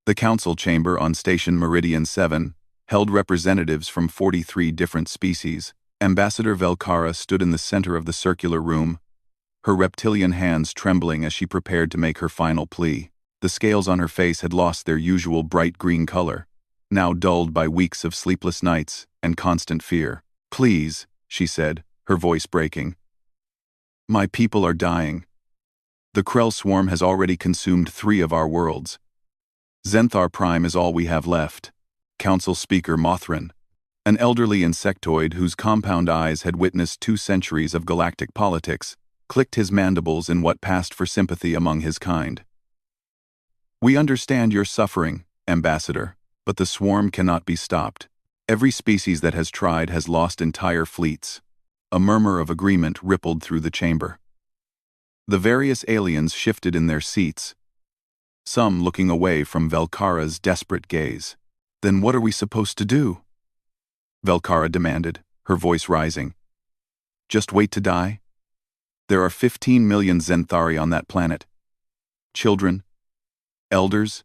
The council chamber on Station Meridian 7 held representatives from 43 different species. Ambassador Velcara stood in the center of the circular room, her reptilian hands trembling as she prepared to make her final plea. The scales on her face had lost their usual bright green color, now dulled by weeks of sleepless nights and constant fear. "Please," she said, her voice breaking. "My people are dying. The Krell swarm has already consumed 3 of our worlds. Zenthar Prime is all we have left." Council Speaker Mothrin, an elderly insectoid whose compound eyes had witnessed 2 centuries of galactic politics, clicked his mandibles in what passed for sympathy among his kind. "We understand your suffering, Ambassador, but the swarm cannot be stopped. Every species that has tried has lost entire fleets." A murmur of agreement rippled through the chamber. The various aliens shifted in their seats, some looking away from Velcara's desperate gaze. "Then what are we supposed to do?" Velcara demanded, her voice rising. "Just wait to die? There are 15 million Zenthari on that planet. Children, elders,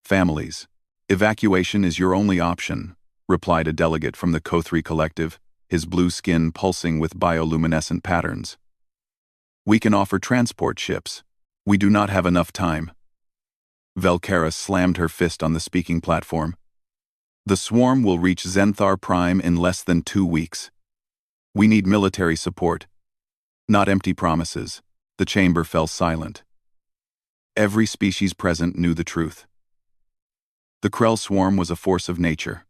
families. Evacuation is your only option," replied a delegate from the Kothri Collective, his blue skin pulsing with bioluminescent patterns. "We can offer transport ships. We do not have enough time." Velcara slammed her fist on the speaking platform. "The swarm will reach Zenthar Prime in less than 2 weeks. We need military support, not empty promises." The chamber fell silent. Every species present knew the truth. The Krell swarm was a force of nature,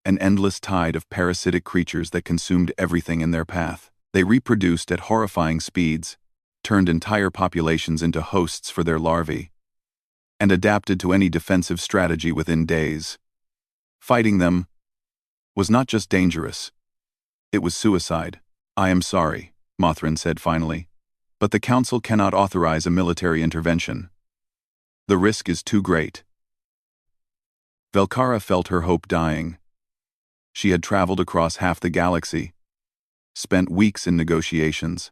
an endless tide of parasitic creatures that consumed everything in their path. They reproduced at horrifying speeds, turned entire populations into hosts for their larvae, and adapted to any defensive strategy within days. Fighting them was not just dangerous, it was suicide. "I am sorry," Mothrin said finally, "but the Council cannot authorize a military intervention. The risk is too great." Velcara felt her hope dying. She had traveled across half the galaxy, spent weeks in negotiations,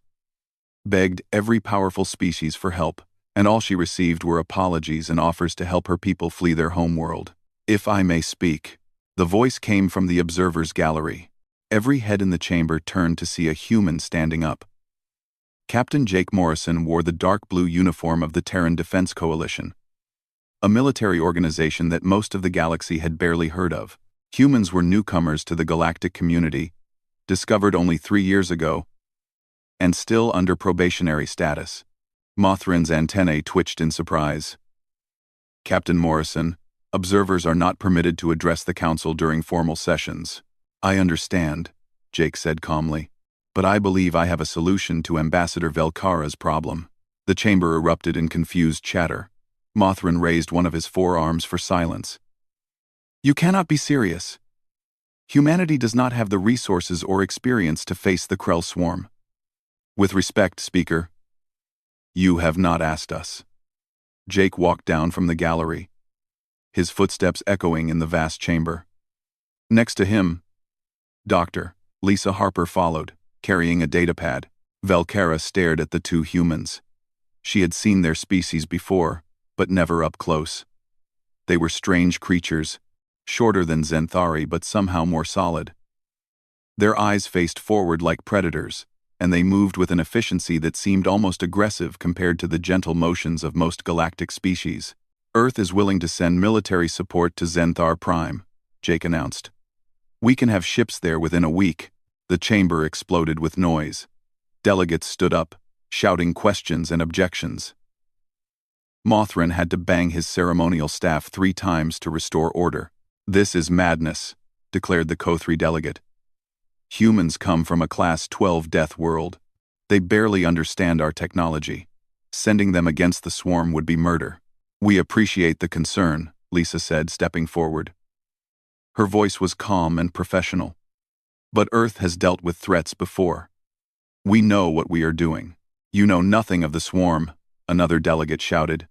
begged every powerful species for help, and all she received were apologies and offers to help her people flee their homeworld. "If I may speak," the voice came from the observers' gallery. Every head in the chamber turned to see a human standing up. Captain Jake Morrison wore the dark blue uniform of the Terran Defense Coalition, a military organization that most of the galaxy had barely heard of. Humans were newcomers to the galactic community, discovered only 3 years ago, and still under probationary status. Mothrin's antennae twitched in surprise. "Captain Morrison, observers are not permitted to address the Council during formal sessions." "I understand," Jake said calmly, "but I believe I have a solution to Ambassador Velcara's problem." The chamber erupted in confused chatter. Mothrin raised one of his forearms for silence. "You cannot be serious. Humanity does not have the resources or experience to face the Krell swarm." "With respect, Speaker, you have not asked us." Jake walked down from the gallery, his footsteps echoing in the vast chamber. Next to him, Dr. Lisa Harper followed, carrying a datapad. Velcara stared at the 2 humans. She had seen their species before, but never up close. They were strange creatures, shorter than Zenthari but somehow more solid. Their eyes faced forward like predators, and they moved with an efficiency that seemed almost aggressive compared to the gentle motions of most galactic species. "Earth is willing to send military support to Zenthar Prime," Jake announced. "We can have ships there within a week." The chamber exploded with noise. Delegates stood up, shouting questions and objections. Mothrin had to bang his ceremonial staff 3 times to restore order. "This is madness," declared the Kothri delegate. "Humans come from a Class 12 death world. They barely understand our technology. Sending them against the swarm would be murder." "We appreciate the concern," Lisa said, stepping forward. Her voice was calm and professional. "But Earth has dealt with threats before. We know what we are doing." "You know nothing of the swarm," another delegate shouted.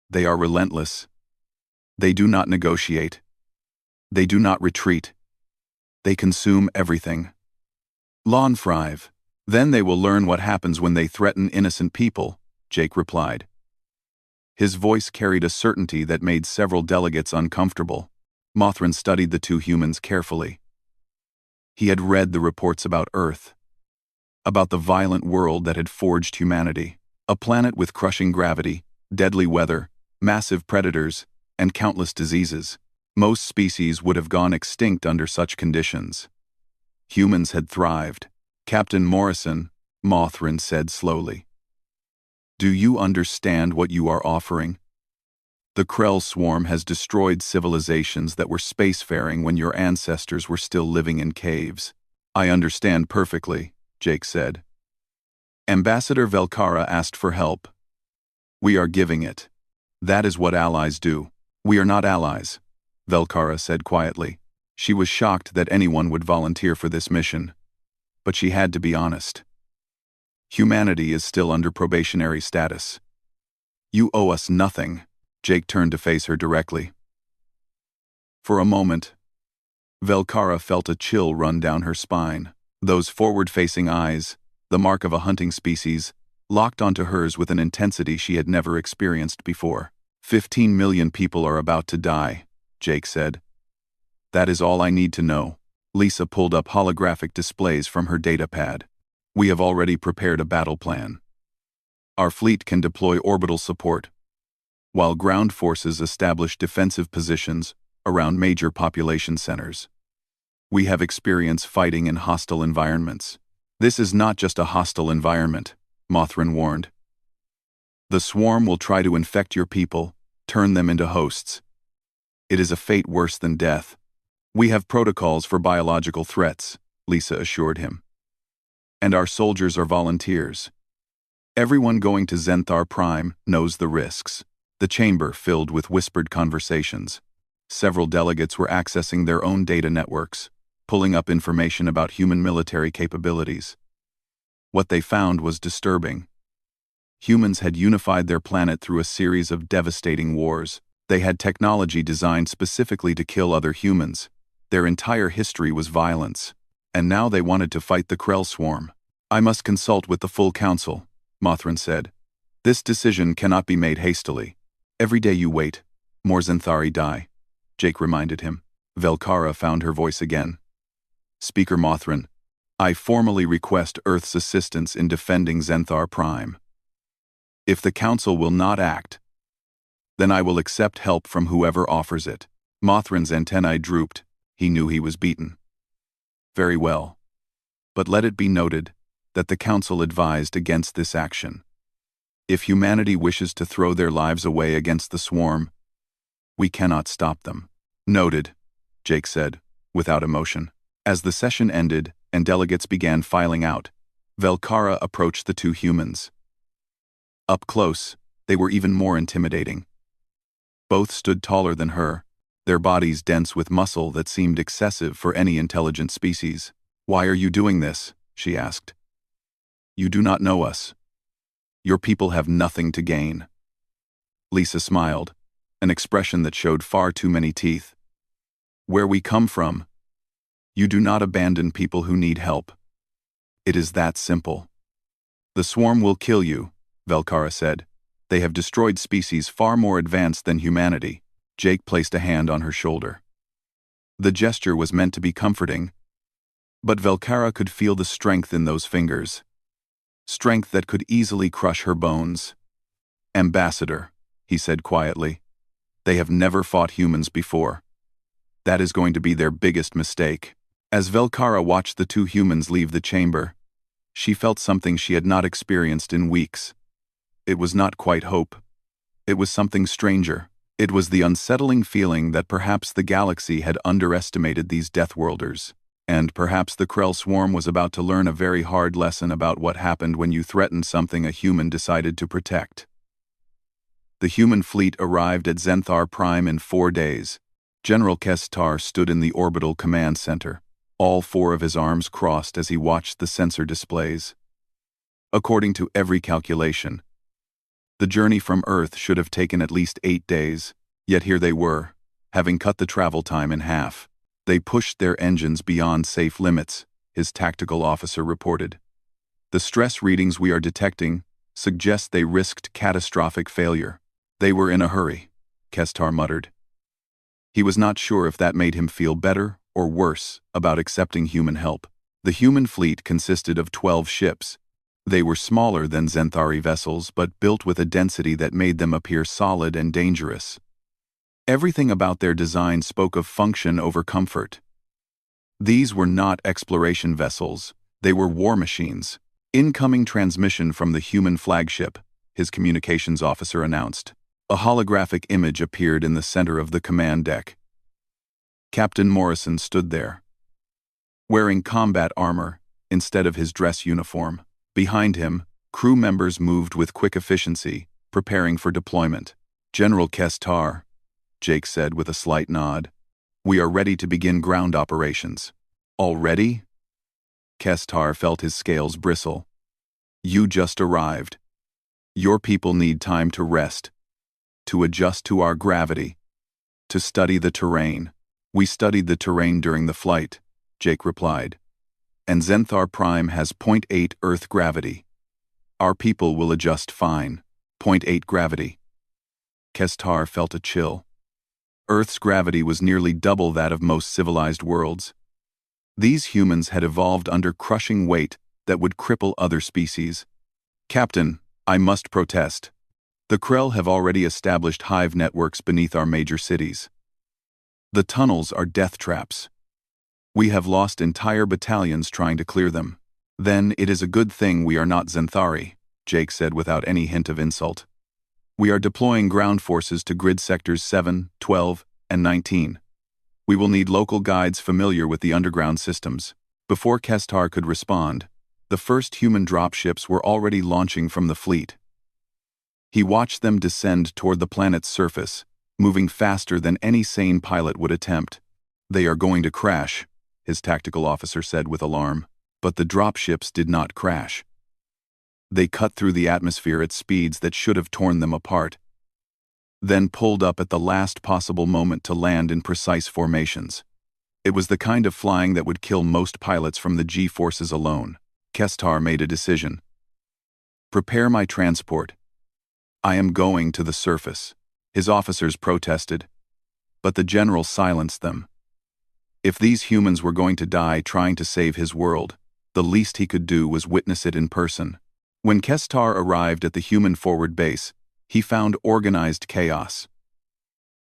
"They are relentless. They do not negotiate. They do not retreat. They consume everything." "Lawnfrive. Then they will learn what happens when they threaten innocent people," Jake replied. His voice carried a certainty that made several delegates uncomfortable. Mothrin studied the two humans carefully. He had read the reports about Earth, about the violent world that had forged humanity, a planet with crushing gravity, deadly weather, massive predators, and countless diseases. Most species would have gone extinct under such conditions. Humans had thrived. Captain Morrison, Mothrin said slowly. Do you understand what you are offering? The Krell swarm has destroyed civilizations that were spacefaring when your ancestors were still living in caves. I understand perfectly, Jake said. Ambassador Velkara asked for help. We are giving it. That is what allies do. We are not allies, Velkara said quietly. She was shocked that anyone would volunteer for this mission. But she had to be honest. Humanity is still under probationary status. You owe us nothing. Jake turned to face her directly. For a moment, Velkara felt a chill run down her spine. Those forward-facing eyes, the mark of a hunting species, locked onto hers with an intensity she had never experienced before. 15 million people are about to die, Jake said. That is all I need to know. Lisa pulled up holographic displays from her datapad. We have already prepared a battle plan. Our fleet can deploy orbital support, while ground forces establish defensive positions around major population centers. We have experience fighting in hostile environments. This is not just a hostile environment, Mothrin warned. The swarm will try to infect your people, turn them into hosts. It is a fate worse than death. We have protocols for biological threats, Lisa assured him. And our soldiers are volunteers. Everyone going to Zenthar Prime knows the risks. The chamber filled with whispered conversations. Several delegates were accessing their own data networks, pulling up information about human military capabilities. What they found was disturbing. Humans had unified their planet through a series of devastating wars. They had technology designed specifically to kill other humans. Their entire history was violence. And now they wanted to fight the Krell swarm. I must consult with the full council, Mothrin said. This decision cannot be made hastily. Every day you wait, more Zenthari die, Jake reminded him. Velkara found her voice again. Speaker Mothrin, I formally request Earth's assistance in defending Zenthar Prime. If the Council will not act, then I will accept help from whoever offers it. Mothrin's antennae drooped. He knew he was beaten. Very well. But let it be noted that the Council advised against this action. If humanity wishes to throw their lives away against the swarm, we cannot stop them. Noted, Jake said, without emotion. As the session ended and delegates began filing out, Velkara approached the two humans. Up close, they were even more intimidating. Both stood taller than her, their bodies dense with muscle that seemed excessive for any intelligent species. Why are you doing this? She asked. You do not know us. Your people have nothing to gain. Lisa smiled, an expression that showed far too many teeth. Where we come from, you do not abandon people who need help. It is that simple. The swarm will kill you, Velkara said. They have destroyed species far more advanced than humanity. Jake placed a hand on her shoulder. The gesture was meant to be comforting, but Velkara could feel the strength in those fingers. Strength that could easily crush her bones. Ambassador, he said quietly. They have never fought humans before. That is going to be their biggest mistake. As Velkara watched the two humans leave the chamber, she felt something she had not experienced in weeks. It was not quite hope. It was something stranger. It was the unsettling feeling that perhaps the galaxy had underestimated these Deathworlders, and perhaps the Krell swarm was about to learn a very hard lesson about what happened when you threatened something a human decided to protect. The human fleet arrived at Zenthar Prime in 4 days. General Kestar stood in the orbital command center, all 4 of his arms crossed as he watched the sensor displays. According to every calculation, the journey from Earth should have taken at least 8 days, yet here they were, having cut the travel time in half. They pushed their engines beyond safe limits, his tactical officer reported. The stress readings we are detecting suggest they risked catastrophic failure. They were in a hurry, Kestar muttered. He was not sure if that made him feel better or worse about accepting human help. The human fleet consisted of 12 ships. They were smaller than Zenthari vessels, but built with a density that made them appear solid and dangerous. Everything about their design spoke of function over comfort. These were not exploration vessels, they were war machines. Incoming transmission from the human flagship, his communications officer announced. A holographic image appeared in the center of the command deck. Captain Morrison stood there, wearing combat armor instead of his dress uniform. Behind him, crew members moved with quick efficiency, preparing for deployment. General Kestar, Jake said with a slight nod. We are ready to begin ground operations. Already? Kestar felt his scales bristle. You just arrived. Your people need time to rest, to adjust to our gravity, to study the terrain. We studied the terrain during the flight, Jake replied. And Zenthar Prime has 0.8 Earth gravity. Our people will adjust fine. 0.8 gravity. Kestar felt a chill. Earth's gravity was nearly double that of most civilized worlds. These humans had evolved under crushing weight that would cripple other species. Captain, I must protest. The Krell have already established hive networks beneath our major cities. The tunnels are death traps. We have lost entire battalions trying to clear them. Then it is a good thing we are not Zenthari, Jake said without any hint of insult. We are deploying ground forces to grid sectors 7, 12, and 19. We will need local guides familiar with the underground systems. Before Kestar could respond, the first human dropships were already launching from the fleet. He watched them descend toward the planet's surface, moving faster than any sane pilot would attempt. They are going to crash, his tactical officer said with alarm. But the dropships did not crash. They cut through the atmosphere at speeds that should have torn them apart, then pulled up at the last possible moment to land in precise formations. It was the kind of flying that would kill most pilots from the G-forces alone. Kestar made a decision. Prepare my transport. I am going to the surface. His officers protested, but the general silenced them. If these humans were going to die trying to save his world, the least he could do was witness it in person. When Kestar arrived at the human forward base, he found organized chaos.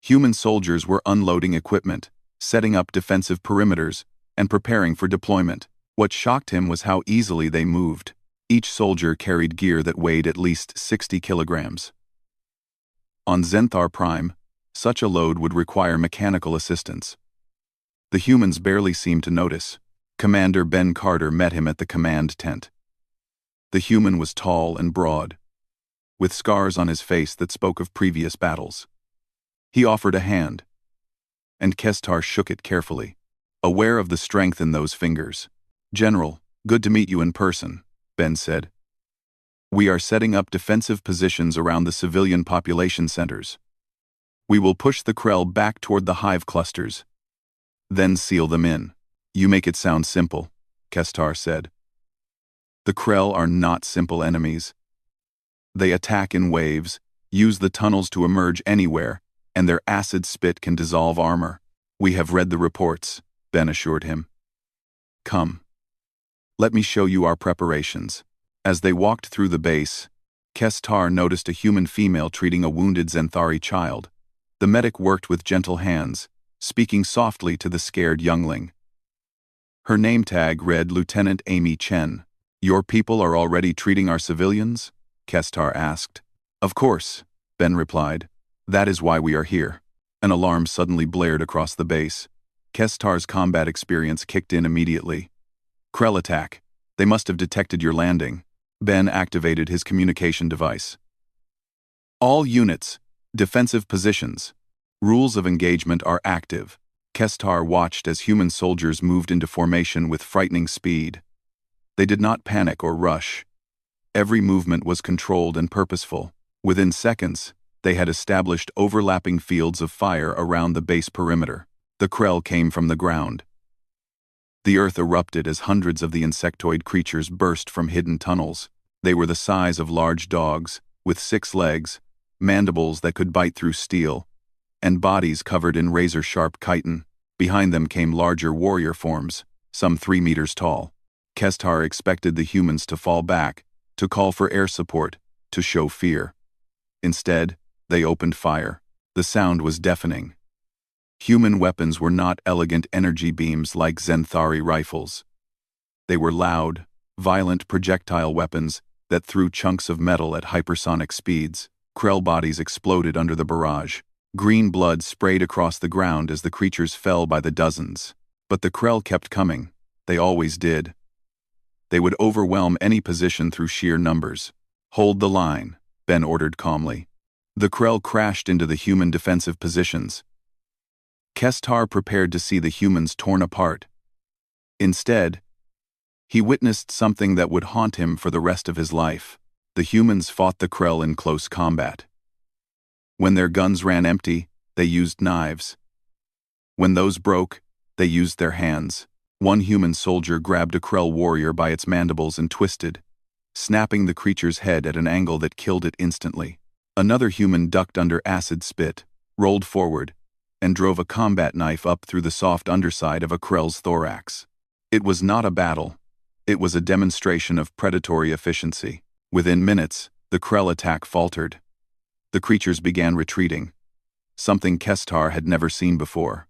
Human soldiers were unloading equipment, setting up defensive perimeters, and preparing for deployment. What shocked him was how easily they moved. Each soldier carried gear that weighed at least 60 kilograms. On Zenthar Prime, such a load would require mechanical assistance. The humans barely seemed to notice. Commander Ben Carter met him at the command tent. The human was tall and broad, with scars on his face that spoke of previous battles. He offered a hand, and Kestar shook it carefully, aware of the strength in those fingers. General, good to meet you in person, Ben said. We are setting up defensive positions around the civilian population centers. We will push the Krell back toward the hive clusters, then seal them in. You make it sound simple, Kestar said. The Krell are not simple enemies. They attack in waves, use the tunnels to emerge anywhere, and their acid spit can dissolve armor. We have read the reports, Ben assured him. Come. Let me show you our preparations. As they walked through the base, Kestar noticed a human female treating a wounded Zenthari child. The medic worked with gentle hands, speaking softly to the scared youngling. Her name tag read Lieutenant Amy Chen. Your people are already treating our civilians? Kestar asked. Of course, Ben replied. That is why we are here. An alarm suddenly blared across the base. Kestar's combat experience kicked in immediately. Krell attack. They must have detected your landing. Ben activated his communication device. All units, defensive positions. Rules of engagement are active. Kestar watched as human soldiers moved into formation with frightening speed. They did not panic or rush. Every movement was controlled and purposeful. Within seconds, they had established overlapping fields of fire around the base perimeter. The Krell came from the ground. The earth erupted as hundreds of the insectoid creatures burst from hidden tunnels. They were the size of large dogs, with 6 legs, mandibles that could bite through steel, and bodies covered in razor-sharp chitin. Behind them came larger warrior forms, some 3 meters tall. Kestar expected the humans to fall back, to call for air support, to show fear. Instead, they opened fire. The sound was deafening. Human weapons were not elegant energy beams like Zenthari rifles. They were loud, violent projectile weapons that threw chunks of metal at hypersonic speeds. Krell bodies exploded under the barrage. Green blood sprayed across the ground as the creatures fell by the dozens. But the Krell kept coming. They always did. They would overwhelm any position through sheer numbers. "Hold the line," Ben ordered calmly. The Krell crashed into the human defensive positions. Kestar prepared to see the humans torn apart. Instead, he witnessed something that would haunt him for the rest of his life. The humans fought the Krell in close combat. When their guns ran empty, they used knives. When those broke, they used their hands. One human soldier grabbed a Krell warrior by its mandibles and twisted, snapping the creature's head at an angle that killed it instantly. Another human ducked under acid spit, rolled forward, and drove a combat knife up through the soft underside of a Krell's thorax. It was not a battle. It was a demonstration of predatory efficiency. Within minutes, the Krell attack faltered. The creatures began retreating, something Kestar had never seen before.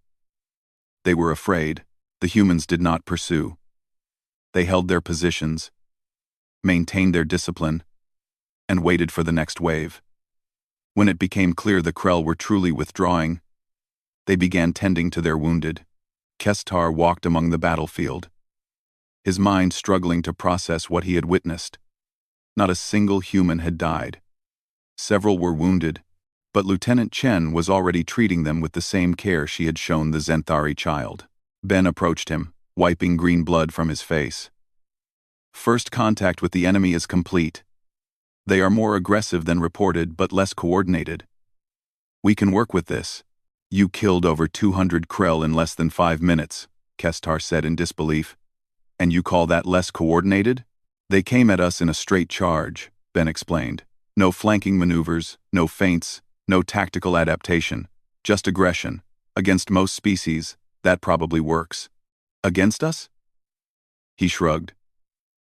They were afraid. The humans did not pursue. They held their positions, maintained their discipline, and waited for the next wave. When it became clear the Krell were truly withdrawing, they began tending to their wounded. Kestar walked among the battlefield, his mind struggling to process what he had witnessed. Not a single human had died. Several were wounded, but Lieutenant Chen was already treating them with the same care she had shown the Zenthari child. Ben approached him, wiping green blood from his face. "First contact with the enemy is complete. They are more aggressive than reported but less coordinated. We can work with this." "You killed over 200 Krell in less than 5 minutes, Kestar said in disbelief. "And you call that less coordinated?" "They came at us in a straight charge," Ben explained. "No flanking maneuvers, no feints, no tactical adaptation, just aggression. Against most species, that probably works. Against us?" He shrugged.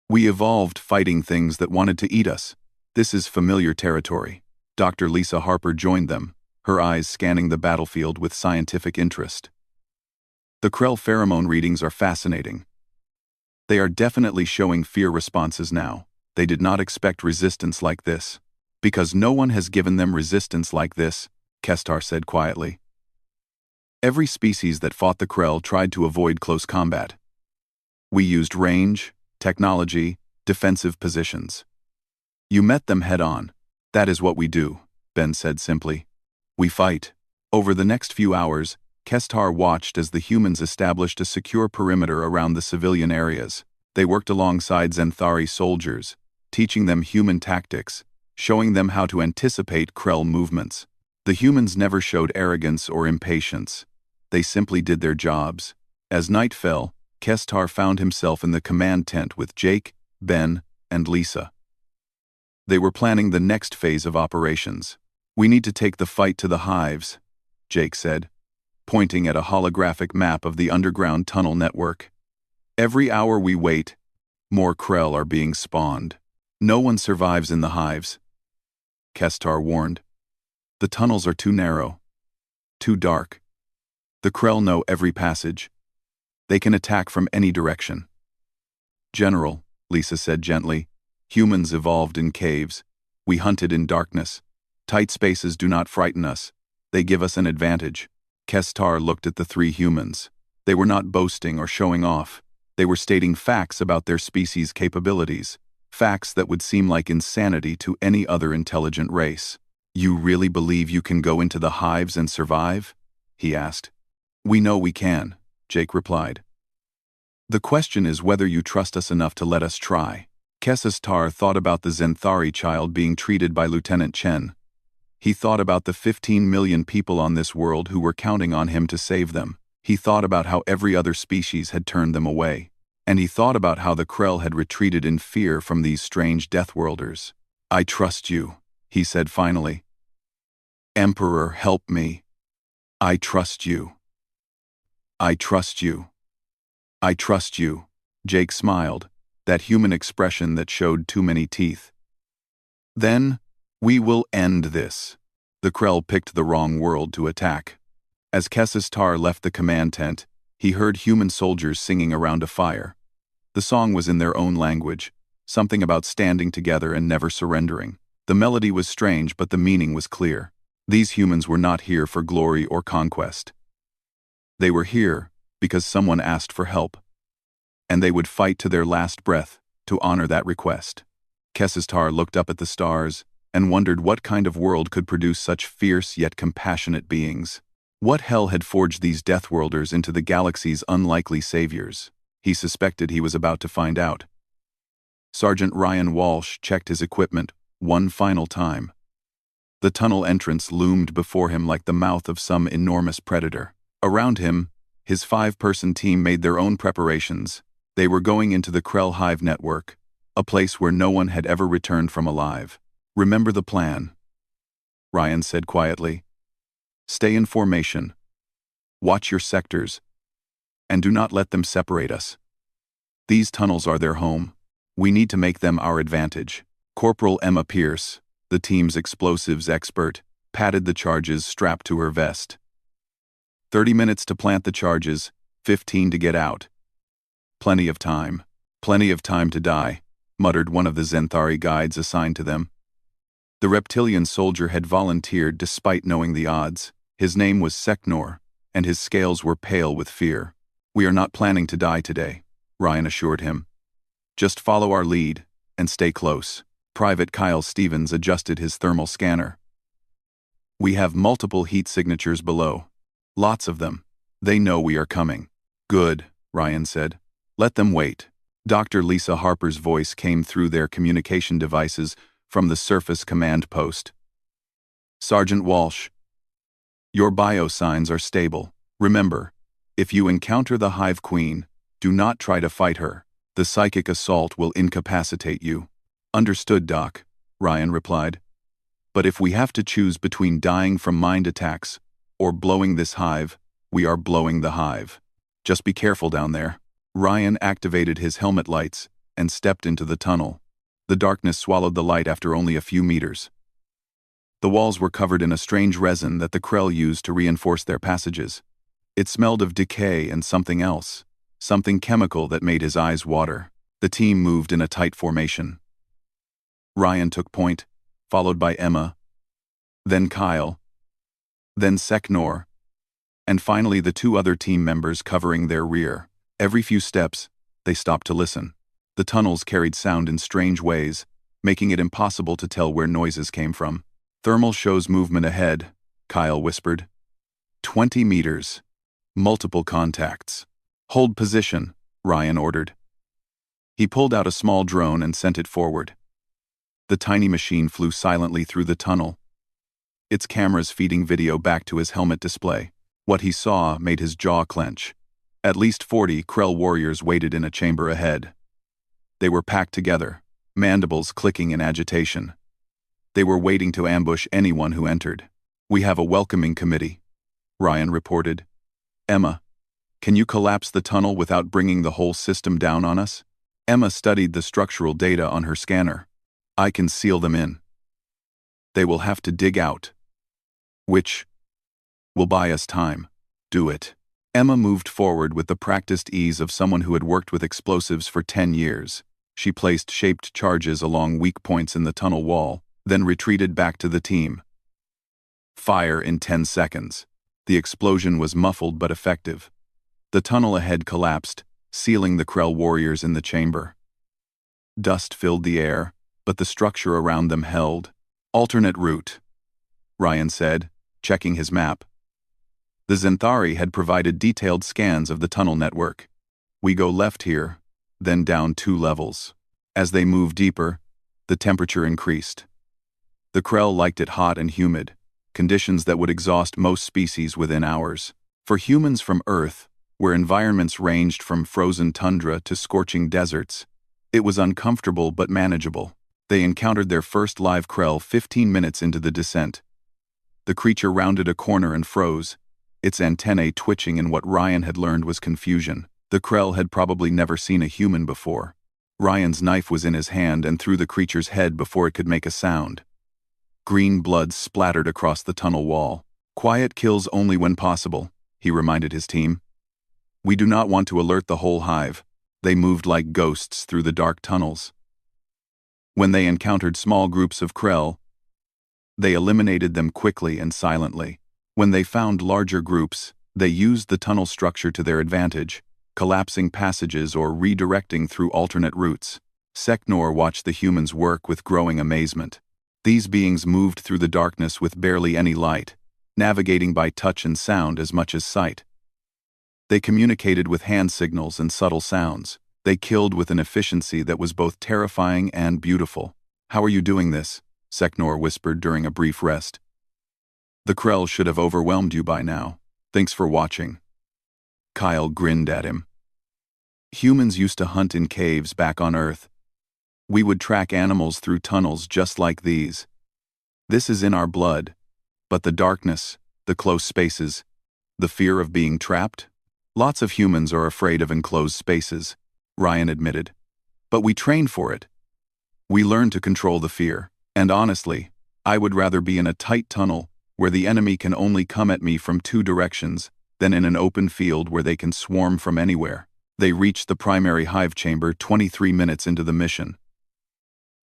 "We evolved fighting things that wanted to eat us. This is familiar territory." Dr. Lisa Harper joined them, her eyes scanning the battlefield with scientific interest. "The Krell pheromone readings are fascinating. They are definitely showing fear responses now. They did not expect resistance like this." "Because no one has given them resistance like this," Kestar said quietly. "Every species that fought the Krell tried to avoid close combat. We used range, technology, defensive positions. You met them head-on. That is what we do," Ben said simply. "We fight." Over the next few hours, Kestar watched as the humans established a secure perimeter around the civilian areas. They worked alongside Zenthari soldiers, teaching them human tactics, showing them how to anticipate Krell movements. The humans never showed arrogance or impatience. They simply did their jobs. As night fell, Kestar found himself in the command tent with Jake, Ben, and Lisa. They were planning the next phase of operations. "We need to take the fight to the hives," Jake said, pointing at a holographic map of the underground tunnel network. "Every hour we wait, more Krell are being spawned. No one survives in the hives," Kestar warned. "The tunnels are too narrow, too dark. The Krell know every passage. They can attack from any direction." "General," Lisa said gently, "humans evolved in caves. We hunted in darkness. Tight spaces do not frighten us. They give us an advantage." Kestar looked at the 3 humans. They were not boasting or showing off. They were stating facts about their species' capabilities, facts that would seem like insanity to any other intelligent race. "You really believe you can go into the hives and survive?" he asked. "We know we can," Jake replied. "The question is whether you trust us enough to let us try." Kestar thought about the Zenthari child being treated by Lieutenant Chen. He thought about the 15 million people on this world who were counting on him to save them. He thought about how every other species had turned them away. And he thought about how the Krell had retreated in fear from these strange Deathworlders. "I trust you," he said finally. Emperor, help me. I trust you. I trust you. I trust you. Jake smiled, that human expression that showed too many teeth. Then, we will end this. The Krell picked the wrong world to attack. As Kessis Tar left the command tent, he heard human soldiers singing around a fire. The song was in their own language, something about standing together and never surrendering. The melody was strange, but the meaning was clear. These humans were not here for glory or conquest. They were here because someone asked for help. And they would fight to their last breath to honor that request. Kessis Tar looked up at the stars and wondered what kind of world could produce such fierce yet compassionate beings. What hell had forged these Deathworlders into the galaxy's unlikely saviors? He suspected he was about to find out. Sergeant Ryan Walsh checked his equipment one final time. The tunnel entrance loomed before him like the mouth of some enormous predator. Around him, his 5-person team made their own preparations. They were going into the Krell Hive network, a place where no one had ever returned from alive. Remember the plan, Ryan said quietly. Stay in formation. Watch your sectors. And do not let them separate us. These tunnels are their home. We need to make them our advantage. Corporal Emma Pierce, the team's explosives expert, patted the charges strapped to her vest. 30 minutes to plant the charges, 15 to get out. Plenty of time. Plenty of time to die, muttered one of the Zenthari guides assigned to them. The reptilian soldier had volunteered despite knowing the odds. His name was Seknor, and his scales were pale with fear. We are not planning to die today, Ryan assured him. Just follow our lead, and stay close. Private Kyle Stevens adjusted his thermal scanner. We have multiple heat signatures below. Lots of them. They know we are coming. Good, Ryan said. Let them wait. Dr. Lisa Harper's voice came through their communication devices from the surface command post. Sergeant Walsh, your biosigns are stable. Remember, if you encounter the Hive Queen, do not try to fight her. The psychic assault will incapacitate you. Understood, Doc, Ryan replied. But if we have to choose between dying from mind attacks or blowing this hive, we are blowing the hive. Just be careful down there. Ryan activated his helmet lights and stepped into the tunnel. The darkness swallowed the light after only a few meters. The walls were covered in a strange resin that the Krell used to reinforce their passages. It smelled of decay and something else, something chemical that made his eyes water. The team moved in a tight formation. Ryan took point, followed by Emma, then Kyle, then Seknor, and finally the 2 other team members covering their rear. Every few steps, they stopped to listen. The tunnels carried sound in strange ways, making it impossible to tell where noises came from. Thermal shows movement ahead, Kyle whispered. 20 meters. Multiple contacts. Hold position, Ryan ordered. He pulled out a small drone and sent it forward. The tiny machine flew silently through the tunnel, its cameras feeding video back to his helmet display. What he saw made his jaw clench. At least 40 Krell warriors waited in a chamber ahead. They were packed together, mandibles clicking in agitation. They were waiting to ambush anyone who entered. We have a welcoming committee, Ryan reported. Emma, can you collapse the tunnel without bringing the whole system down on us? Emma studied the structural data on her scanner. I can seal them in. They will have to dig out. Which will buy us time. Do it. Emma moved forward with the practiced ease of someone who had worked with explosives for 10 years. She placed shaped charges along weak points in the tunnel wall, then retreated back to the team. Fire in 10 seconds. The explosion was muffled but effective. The tunnel ahead collapsed, sealing the Krell warriors in the chamber. Dust filled the air, but the structure around them held. Alternate route, Ryan said, checking his map. The Zenthari had provided detailed scans of the tunnel network. We go left here, then down 2 levels. As they moved deeper, the temperature increased. The Krell liked it hot and humid, conditions that would exhaust most species within hours. For humans from Earth, where environments ranged from frozen tundra to scorching deserts, it was uncomfortable but manageable. They encountered their first live Krell 15 minutes into the descent. The creature rounded a corner and froze, its antennae twitching in what Ryan had learned was confusion. The Krell had probably never seen a human before. Ryan's knife was in his hand and through the creature's head before it could make a sound. Green blood splattered across the tunnel wall. "Quiet kills only when possible," he reminded his team. "We do not want to alert the whole hive." They moved like ghosts through the dark tunnels. When they encountered small groups of Krell, they eliminated them quickly and silently. When they found larger groups, they used the tunnel structure to their advantage, collapsing passages or redirecting through alternate routes. Seknor watched the humans work with growing amazement. These beings moved through the darkness with barely any light, navigating by touch and sound as much as sight. They communicated with hand signals and subtle sounds. They killed with an efficiency that was both terrifying and beautiful. "How are you doing this?" Seknor whispered during a brief rest. "The Krell should have overwhelmed you by now. Thanks for watching." Kyle grinned at him. "Humans used to hunt in caves back on Earth. We would track animals through tunnels just like these. This is in our blood. But the darkness, the close spaces, the fear of being trapped? Lots of humans are afraid of enclosed spaces," Ryan admitted. "But we train for it. We learn to control the fear. And honestly, I would rather be in a tight tunnel where the enemy can only come at me from two directions than in an open field where they can swarm from anywhere." They reached the primary hive chamber 23 minutes into the mission.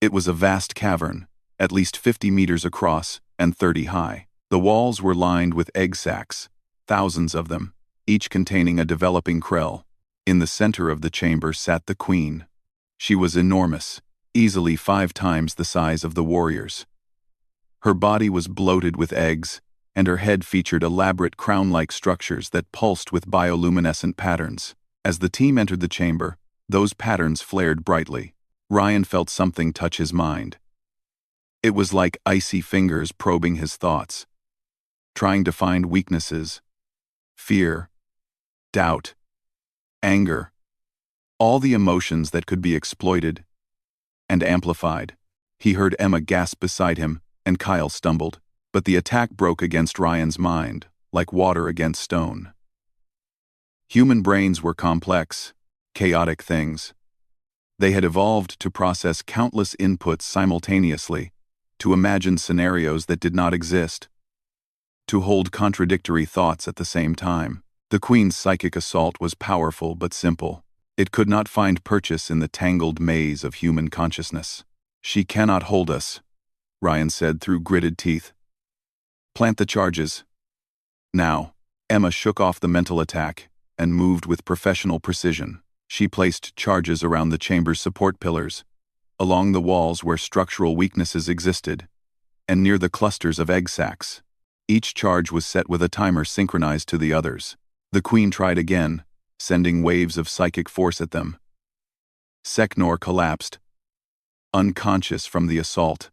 It was a vast cavern, at least 50 meters across and 30 high. The walls were lined with egg sacs, thousands of them, each containing a developing Krell. In the center of the chamber sat the queen. She was enormous, easily 5 times the size of the warriors. Her body was bloated with eggs, and her head featured elaborate crown-like structures that pulsed with bioluminescent patterns. As the team entered the chamber, those patterns flared brightly. Ryan felt something touch his mind. It was like icy fingers probing his thoughts, trying to find weaknesses, fear, doubt, anger, all the emotions that could be exploited and amplified. He heard Emma gasp beside him, and Kyle stumbled. But the attack broke against Ryan's mind, like water against stone. Human brains were complex, chaotic things. They had evolved to process countless inputs simultaneously, to imagine scenarios that did not exist, to hold contradictory thoughts at the same time. The Queen's psychic assault was powerful but simple. It could not find purchase in the tangled maze of human consciousness. "She cannot hold us," Ryan said through gritted teeth. "Plant the charges." Now, Emma shook off the mental attack and moved with professional precision. She placed charges around the chamber's support pillars, along the walls where structural weaknesses existed, and near the clusters of egg sacs. Each charge was set with a timer synchronized to the others. The Queen tried again, sending waves of psychic force at them. Seknor collapsed, unconscious from the assault.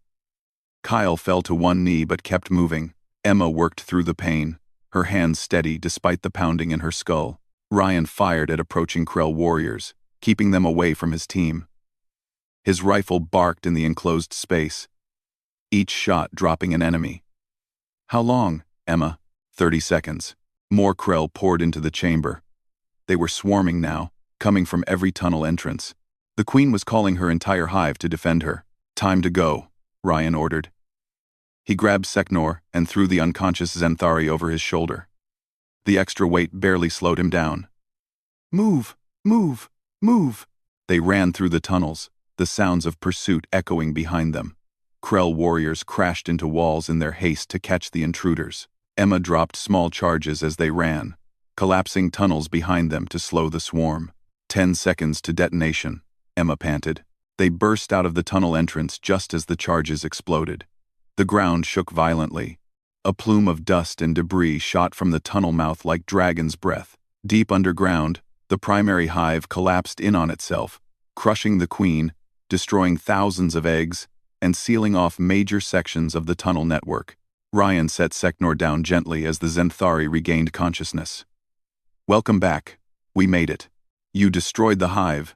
Kyle fell to one knee but kept moving. Emma worked through the pain, her hands steady despite the pounding in her skull. Ryan fired at approaching Krell warriors, keeping them away from his team. His rifle barked in the enclosed space, each shot dropping an enemy. "How long, Emma?" 30 seconds. More Krell poured into the chamber. They were swarming now, coming from every tunnel entrance. The Queen was calling her entire hive to defend her. "Time to go," Ryan ordered. He grabbed Seknor and threw the unconscious Zenthari over his shoulder. The extra weight barely slowed him down. "Move! Move! Move!" They ran through the tunnels, the sounds of pursuit echoing behind them. Krell warriors crashed into walls in their haste to catch the intruders. Emma dropped small charges as they ran, collapsing tunnels behind them to slow the swarm. 10 seconds to detonation, Emma panted. They burst out of the tunnel entrance just as the charges exploded. The ground shook violently. A plume of dust and debris shot from the tunnel mouth like dragon's breath. Deep underground, the primary hive collapsed in on itself, crushing the Queen, destroying thousands of eggs, and sealing off major sections of the tunnel network. Ryan set Seknor down gently as the Zenthari regained consciousness. "Welcome back. We made it." "You destroyed the hive,"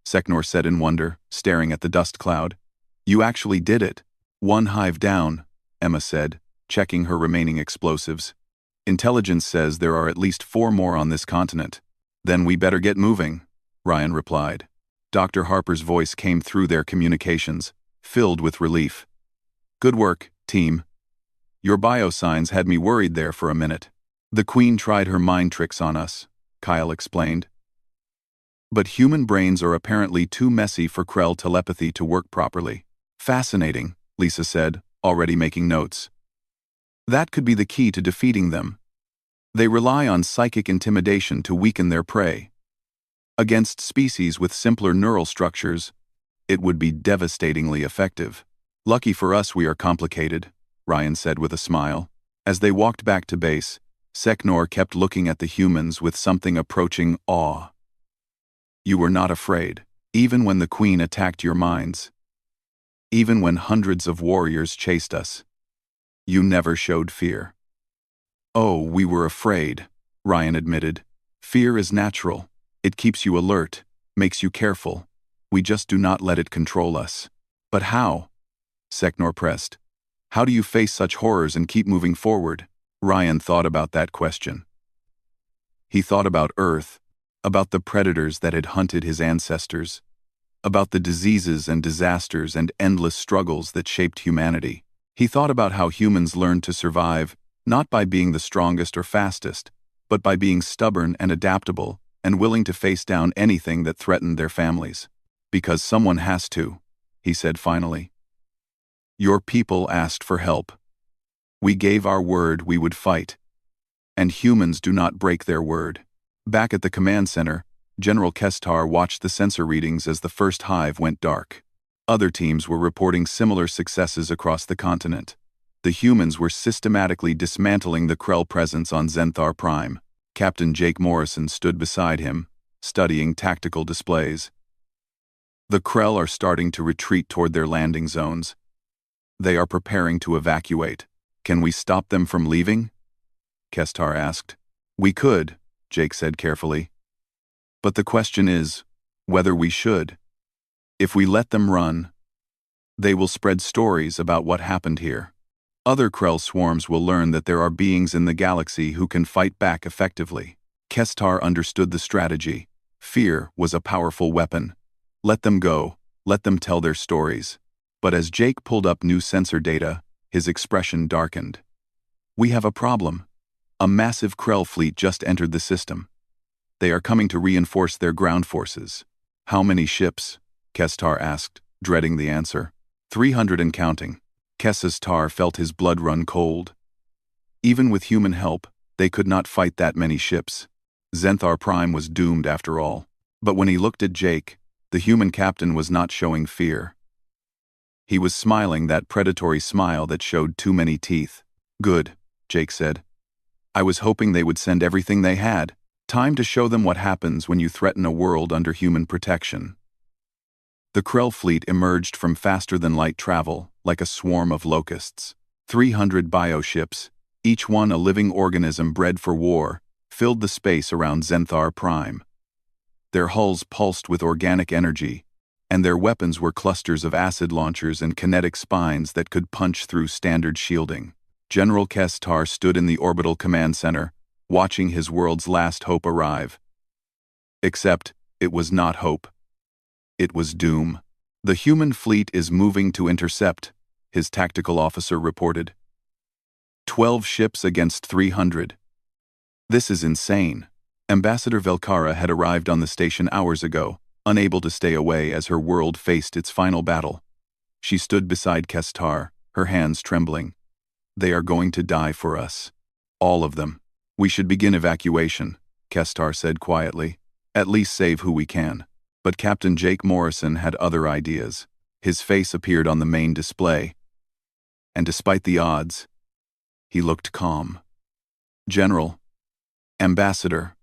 Seknor said in wonder, staring at the dust cloud. "You actually did it." "One hive down," Emma said, checking her remaining explosives. Intelligence says there are at least 4 more on this continent. Then we better get moving, Ryan replied. Dr. Harper's voice came through their communications, filled with relief. Good work, team. Your biosigns had me worried there for a minute. The Queen tried her mind tricks on us, Kyle explained. But human brains are apparently too messy for Krell telepathy to work properly. Fascinating, Lisa said, already making notes. That could be the key to defeating them. They rely on psychic intimidation to weaken their prey. Against species with simpler neural structures, it would be devastatingly effective. Lucky for us we are complicated, Ryan said with a smile. As they walked back to base, Seknor kept looking at the humans with something approaching awe. You were not afraid, even when the Queen attacked your minds. Even when hundreds of warriors chased us. You never showed fear. Oh, we were afraid, Ryan admitted. Fear is natural. It keeps you alert, makes you careful. We just do not let it control us. But how? Seknor pressed. How do you face such horrors and keep moving forward? Ryan thought about that question. He thought about Earth, about the predators that had hunted his ancestors, about the diseases and disasters and endless struggles that shaped humanity. He thought about how humans learned to survive, not by being the strongest or fastest, but by being stubborn and adaptable and willing to face down anything that threatened their families. Because someone has to, he said finally. Your people asked for help. We gave our word we would fight. And humans do not break their word. Back at the command center, General Kestar watched the sensor readings as the first hive went dark. Other teams were reporting similar successes across the continent. The humans were systematically dismantling the Krell presence on Zenthar Prime. Captain Jake Morrison stood beside him, studying tactical displays. The Krell are starting to retreat toward their landing zones. They are preparing to evacuate. Can we stop them from leaving? Kestar asked. We could, Jake said carefully. But the question is, whether we should. If we let them run, they will spread stories about what happened here. Other Krell swarms will learn that there are beings in the galaxy who can fight back effectively. Kestar understood the strategy. Fear was a powerful weapon. Let them go, let them tell their stories. But as Jake pulled up new sensor data, his expression darkened. We have a problem. A massive Krell fleet just entered the system. They are coming to reinforce their ground forces. How many ships? Kestar asked, dreading the answer. 300 and counting. Kestar felt his blood run cold. Even with human help, they could not fight that many ships. Zenthar Prime was doomed after all. But when he looked at Jake, the human captain was not showing fear. He was smiling that predatory smile that showed too many teeth. Good, Jake said. I was hoping they would send everything they had. Time to show them what happens when you threaten a world under human protection. The Krell fleet emerged from faster-than-light travel, like a swarm of locusts. 300 bioships, each one a living organism bred for war, filled the space around Zenthar Prime. Their hulls pulsed with organic energy, and their weapons were clusters of acid launchers and kinetic spines that could punch through standard shielding. General Kestar stood in the orbital command center, watching his world's last hope arrive. Except, it was not hope. It was doom. The human fleet is moving to intercept, his tactical officer reported. 12 ships against 300. This is insane. Ambassador Velkara had arrived on the station hours ago, unable to stay away as her world faced its final battle. She stood beside Kestar, her hands trembling. They are going to die for us. All of them. We should begin evacuation, Kestar said quietly. At least save who we can. But Captain Jake Morrison had other ideas. His face appeared on the main display. And despite the odds, he looked calm. General, Ambassador,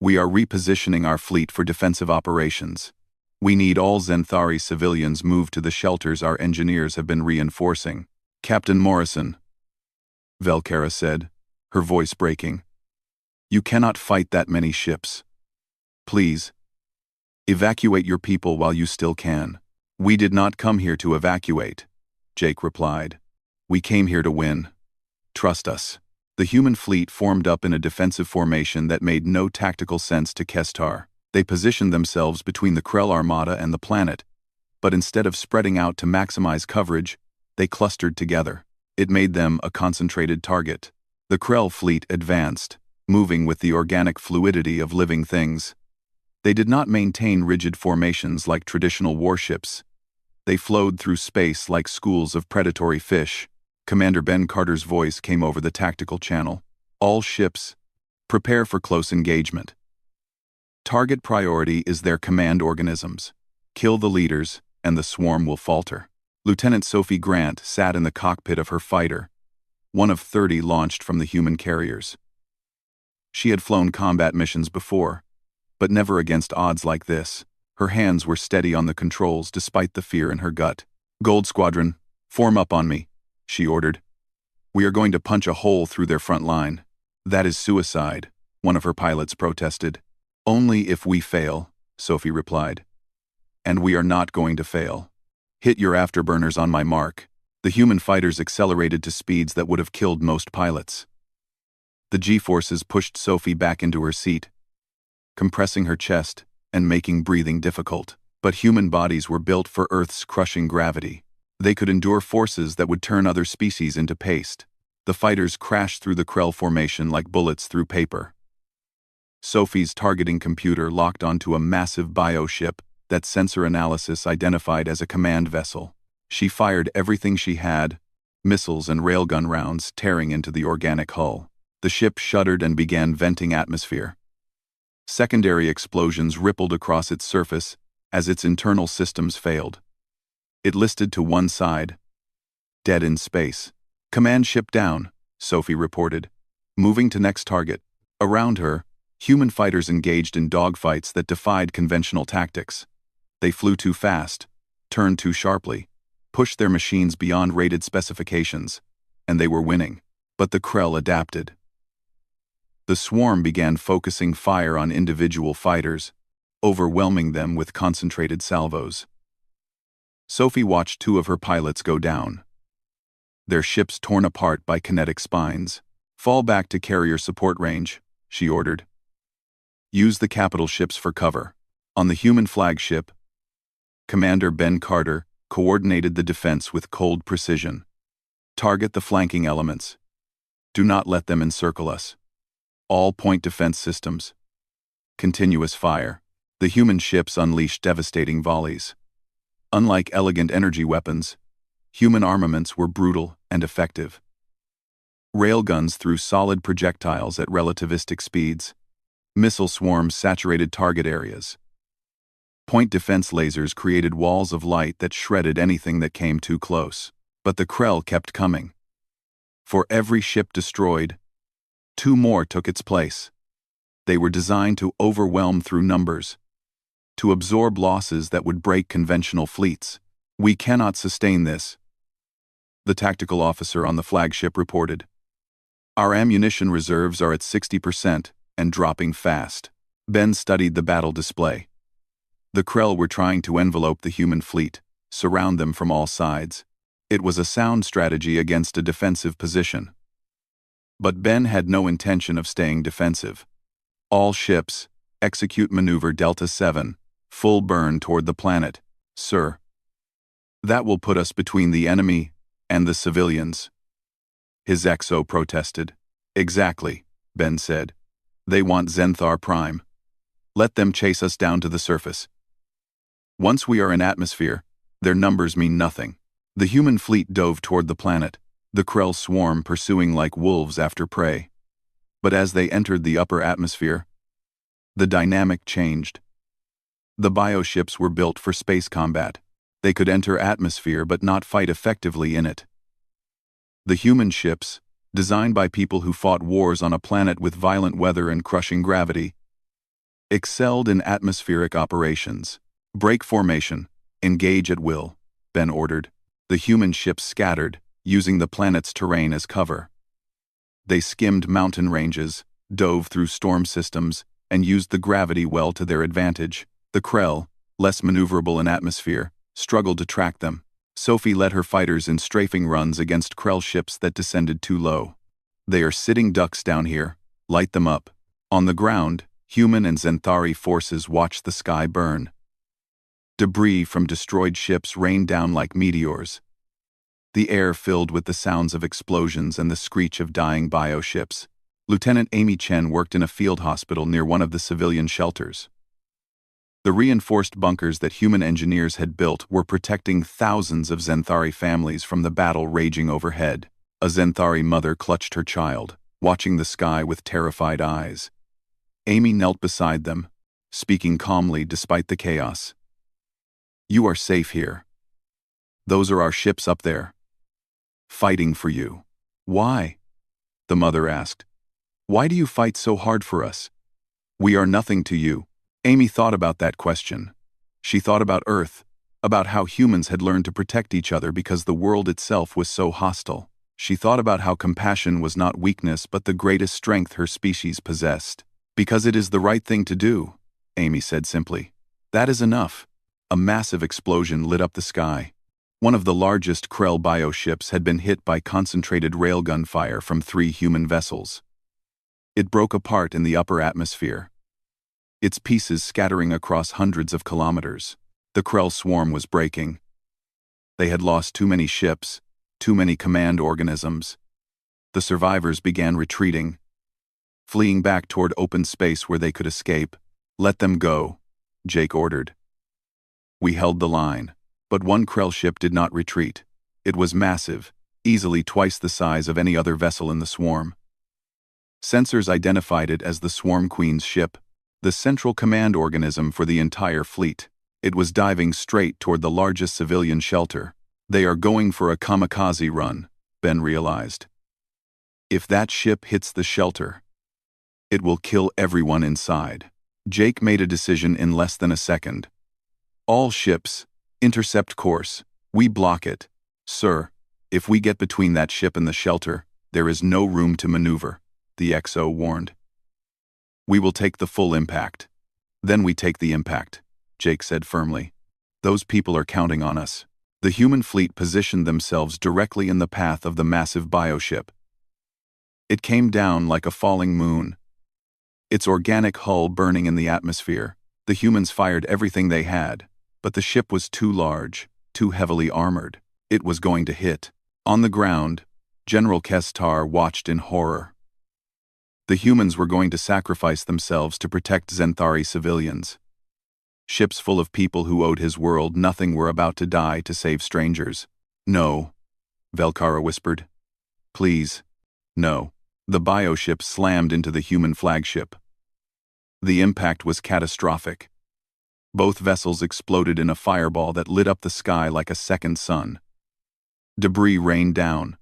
we are repositioning our fleet for defensive operations. We need all Zenthari civilians moved to the shelters our engineers have been reinforcing. Captain Morrison, Velkara said, her voice breaking. You cannot fight that many ships. Please, evacuate your people while you still can. We did not come here to evacuate, Jake replied. We came here to win. Trust us. The human fleet formed up in a defensive formation that made no tactical sense to Kestar. They positioned themselves between the Krell Armada and the planet, but instead of spreading out to maximize coverage, they clustered together. It made them a concentrated target. The Krell fleet advanced, moving with the organic fluidity of living things. They did not maintain rigid formations like traditional warships. They flowed through space like schools of predatory fish. Commander Ben Carter's voice came over the tactical channel. All ships, prepare for close engagement. Target priority is their command organisms. Kill the leaders, and the swarm will falter. Lieutenant Sophie Grant sat in the cockpit of her fighter, one of 30 launched from the human carriers. She had flown combat missions before, but never against odds like this. Her hands were steady on the controls despite the fear in her gut. Gold Squadron, form up on me, she ordered. We are going to punch a hole through their front line. That is suicide, one of her pilots protested. Only if we fail, Sophie replied. And we are not going to fail. Hit your afterburners on my mark. The human fighters accelerated to speeds that would have killed most pilots. The G-forces pushed Sophie back into her seat, compressing her chest and making breathing difficult. But human bodies were built for Earth's crushing gravity. They could endure forces that would turn other species into paste. The fighters crashed through the Krell formation like bullets through paper. Sophie's targeting computer locked onto a massive bioship that sensor analysis identified as a command vessel. She fired everything she had, missiles and railgun rounds tearing into the organic hull. The ship shuddered and began venting atmosphere. Secondary explosions rippled across its surface as its internal systems failed. It listed to one side. Dead in space. Command ship down, Sophie reported. Moving to next target. Around her, human fighters engaged in dogfights that defied conventional tactics. They flew too fast, turned too sharply, pushed their machines beyond rated specifications, and they were winning. But the Krell adapted. The swarm began focusing fire on individual fighters, overwhelming them with concentrated salvos. Sophie watched 2 of her pilots go down, their ships torn apart by kinetic spines. Fall back to carrier support range, she ordered. Use the capital ships for cover. On the human flagship, Commander Ben Carter coordinated the defense with cold precision. Target the flanking elements. Do not let them encircle us. All point defense systems. Continuous fire. The human ships unleashed devastating volleys. Unlike elegant energy weapons, human armaments were brutal and effective. Railguns threw solid projectiles at relativistic speeds. Missile swarms saturated target areas. Point defense lasers created walls of light that shredded anything that came too close. But the Krell kept coming. For every ship destroyed, 2 more took its place. They were designed to overwhelm through numbers, to absorb losses that would break conventional fleets. We cannot sustain this, the tactical officer on the flagship reported. Our ammunition reserves are at 60% and dropping fast. Ben studied the battle display. The Krell were trying to envelope the human fleet, surround them from all sides. It was a sound strategy against a defensive position. But Ben had no intention of staying defensive. All ships, execute maneuver Delta 7, full burn toward the planet, sir. That will put us between the enemy and the civilians. His XO protested. Exactly, Ben said. They want Zenthar Prime. Let them chase us down to the surface. Once we are in atmosphere, their numbers mean nothing. The human fleet dove toward the planet, the Krell swarm pursuing like wolves after prey. But as they entered the upper atmosphere, the dynamic changed. The bioships were built for space combat. They could enter atmosphere but not fight effectively in it. The human ships, designed by people who fought wars on a planet with violent weather and crushing gravity, excelled in atmospheric operations. Break formation, engage at will, Ben ordered. The human ships scattered, using the planet's terrain as cover. They skimmed mountain ranges, dove through storm systems, and used the gravity well to their advantage. The Krell, less maneuverable in atmosphere, struggled to track them. Sophie led her fighters in strafing runs against Krell ships that descended too low. They are sitting ducks down here. Light them up. On the ground, human and Zenthari forces watched the sky burn. Debris from destroyed ships rained down like meteors. The air filled with the sounds of explosions and the screech of dying bioships. Lieutenant Amy Chen worked in a field hospital near one of the civilian shelters. The reinforced bunkers that human engineers had built were protecting thousands of Zenthari families from the battle raging overhead. A Zenthari mother clutched her child, watching the sky with terrified eyes. Amy knelt beside them, speaking calmly despite the chaos. "You are safe here. Those are our ships up there, fighting for you." "Why?" the mother asked. "Why do you fight so hard for us? We are nothing to you." Amy thought about that question. She thought about Earth, about how humans had learned to protect each other because the world itself was so hostile. She thought about how compassion was not weakness but the greatest strength her species possessed. "Because it is the right thing to do," Amy said simply. "That is enough." A massive explosion lit up the sky. One of the largest Krell bioships had been hit by concentrated railgun fire from 3 human vessels. It broke apart in the upper atmosphere, its pieces scattering across hundreds of kilometers. The Krell swarm was breaking. They had lost too many ships, too many command organisms. The survivors began retreating, fleeing back toward open space where they could escape. "Let them go," Jake ordered. We held the line, but one Krell ship did not retreat. It was massive, easily twice the size of any other vessel in the swarm. Sensors identified it as the Swarm Queen's ship, the central command organism for the entire fleet. It was diving straight toward the largest civilian shelter. "They are going for a kamikaze run," Ben realized. "If that ship hits the shelter, it will kill everyone inside." Jake made a decision in less than a second. "All ships, intercept course. We block it." "Sir, if we get between that ship and the shelter, there is no room to maneuver," the XO warned. "We will take the full impact. Then we take the impact," Jake said firmly. "Those people are counting on us." The human fleet positioned themselves directly in the path of the massive bioship. It came down like a falling moon, its organic hull burning in the atmosphere. The humans fired everything they had, but the ship was too large, too heavily armored. It was going to hit. On the ground, General Kestar watched in horror. The humans were going to sacrifice themselves to protect Zenthari civilians. Ships full of people who owed his world nothing were about to die to save strangers. "No," Velkara whispered. "Please, no." The bioship slammed into the human flagship. The impact was catastrophic. Both vessels exploded in a fireball that lit up the sky like a second sun. Debris rained down.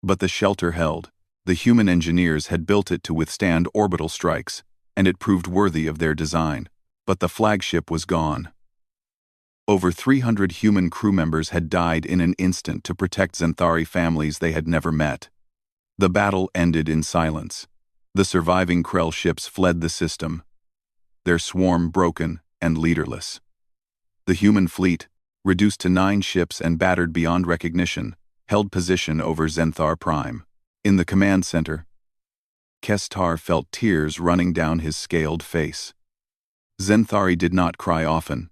But the shelter held. The human engineers had built it to withstand orbital strikes, and it proved worthy of their design. But the flagship was gone. Over 300 human crew members had died in an instant to protect Zenthari families they had never met. The battle ended in silence. The surviving Krell ships fled the system, their swarm broken and leaderless. The human fleet, reduced to 9 ships and battered beyond recognition, held position over Zenthar Prime. In the command center, Kestar felt tears running down his scaled face. Zenthari did not cry often,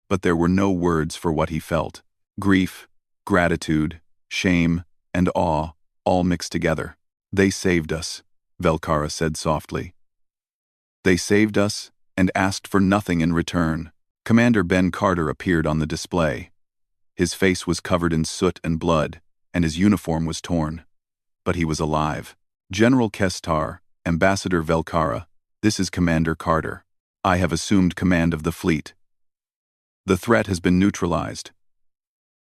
but there were no words for what he felt. Grief, gratitude, shame, and awe, all mixed together. "They saved us," Velkara said softly. "They saved us and asked for nothing in return." Commander Ben Carter appeared on the display. His face was covered in soot and blood, and his uniform was torn. But he was alive. "General Kestar, Ambassador Velkara, this is Commander Carter. I have assumed command of the fleet. The threat has been neutralized.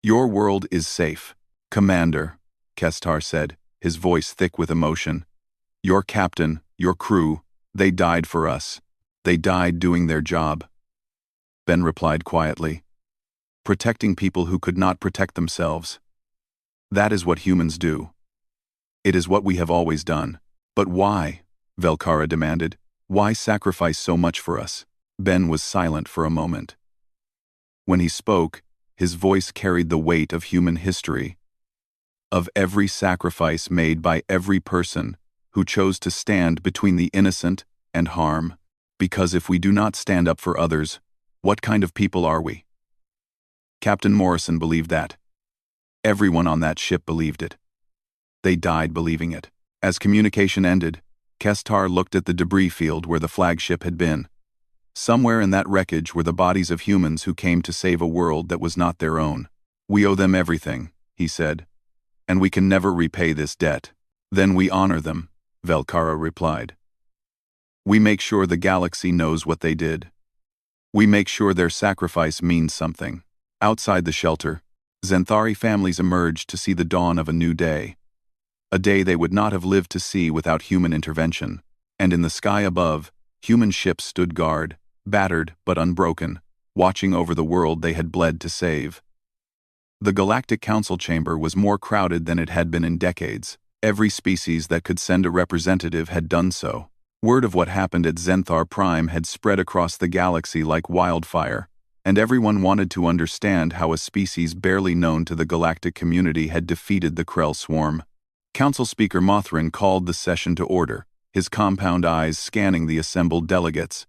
Your world is safe." "Commander," Kestar said, his voice thick with emotion. "Your captain, your crew, they died for us. They died doing their job." Ben replied quietly, "Protecting people who could not protect themselves. That is what humans do. It is what we have always done." "But why?" Velkara demanded. "Why sacrifice so much for us?" Ben was silent for a moment. When he spoke, his voice carried the weight of human history. of every sacrifice made by every person who chose to stand between the innocent and harm. Because if we do not stand up for others, what kind of people are we? Captain Morrison believed that. Everyone on that ship believed it. They died believing it. As communication ended, Kestar looked at the debris field where the flagship had been. Somewhere in that wreckage were the bodies of humans who came to save a world that was not their own. "We owe them everything," he said, "and we can never repay this debt." "Then we honor them," Velkara replied. "We make sure the galaxy knows what they did. We make sure their sacrifice means something." Outside the shelter, Zenthari families emerged to see the dawn of a new day. A day they would not have lived to see without human intervention. And in the sky above, human ships stood guard, battered but unbroken, watching over the world they had bled to save. The Galactic Council chamber was more crowded than it had been in decades. Every species that could send a representative had done so. Word of what happened at Zenthar Prime had spread across the galaxy like wildfire, and everyone wanted to understand how a species barely known to the galactic community had defeated the Krell swarm. Council Speaker Mothrin called the session to order, his compound eyes scanning the assembled delegates.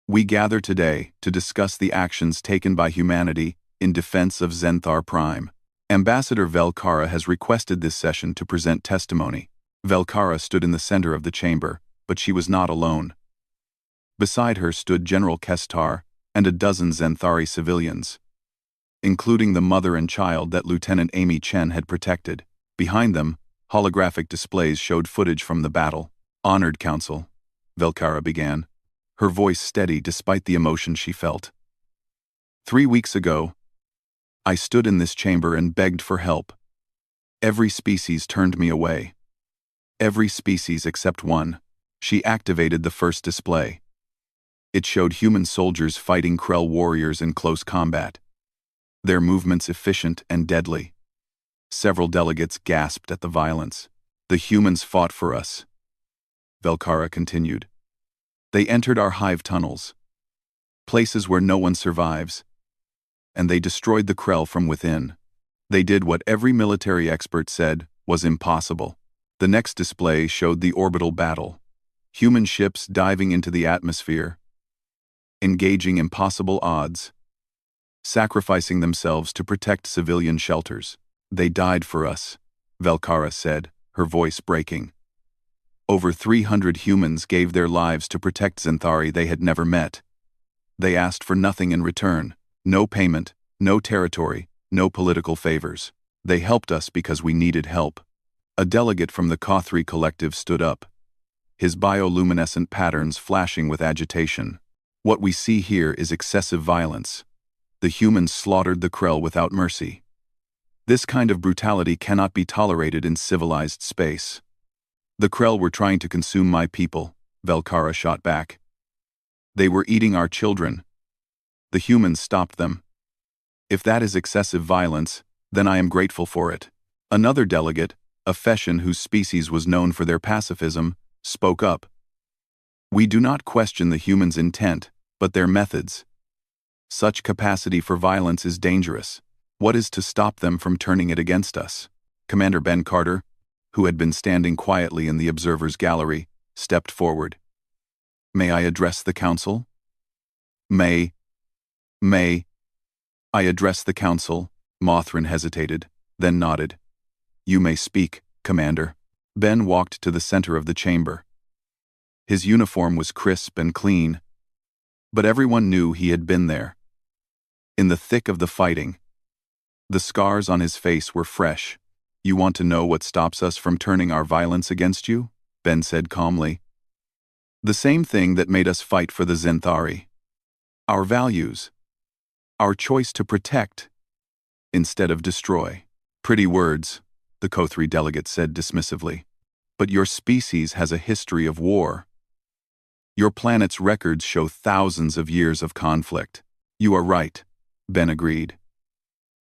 "We gather today to discuss the actions taken by humanity in defense of Zenthar Prime. Ambassador Velkara has requested this session to present testimony." Velkara stood in the center of the chamber, but she was not alone. Beside her stood General Kestar and a dozen Zenthari civilians, including the mother and child that Lieutenant Amy Chen had protected. Behind them, holographic displays showed footage from the battle. "Honored Council," Velkara began, her voice steady despite the emotion she felt. "3 weeks ago, I stood in this chamber and begged for help. Every species turned me away. Every species except one." She activated the first display. It showed human soldiers fighting Krell warriors in close combat, their movements efficient and deadly. Several delegates gasped at the violence. "The humans fought for us," Velkara continued. "They entered our hive tunnels, places where no one survives, and they destroyed the Krell from within. They did what every military expert said was impossible." The next display showed the orbital battle. Human ships diving into the atmosphere, engaging impossible odds, sacrificing themselves to protect civilian shelters. "They died for us," Velkara said, her voice breaking. "Over 300 humans gave their lives to protect Zenthari they had never met. They asked for nothing in return. No payment, no territory, no political favors. They helped us because we needed help." A delegate from the Kothri collective stood up, his bioluminescent patterns flashing with agitation. "What we see here is excessive violence. The humans slaughtered the Krell without mercy. This kind of brutality cannot be tolerated in civilized space." "The Krell were trying to consume my people," Velkara shot back. "They were eating our children. The humans stopped them. If that is excessive violence, then I am grateful for it." Another delegate, a Feshan whose species was known for their pacifism, spoke up. "We do not question the humans' intent, but their methods. Such capacity for violence is dangerous. What is to stop them from turning it against us?" Commander Ben Carter, who had been standing quietly in the observers' gallery, stepped forward. "May I address the council?" May I address the council?" Mothrin hesitated, then nodded. "You may speak, Commander." Ben walked to the center of the chamber. His uniform was crisp and clean, but everyone knew he had been there. In the thick of the fighting, the scars on his face were fresh. "You want to know what stops us from turning our violence against you?" Ben said calmly. "The same thing that made us fight for the Zenthari. Our values. Our choice to protect instead of destroy." "Pretty words," the Kothri delegate said dismissively. "But your species has a history of war. Your planet's records show thousands of years of conflict." "You are right," Ben agreed.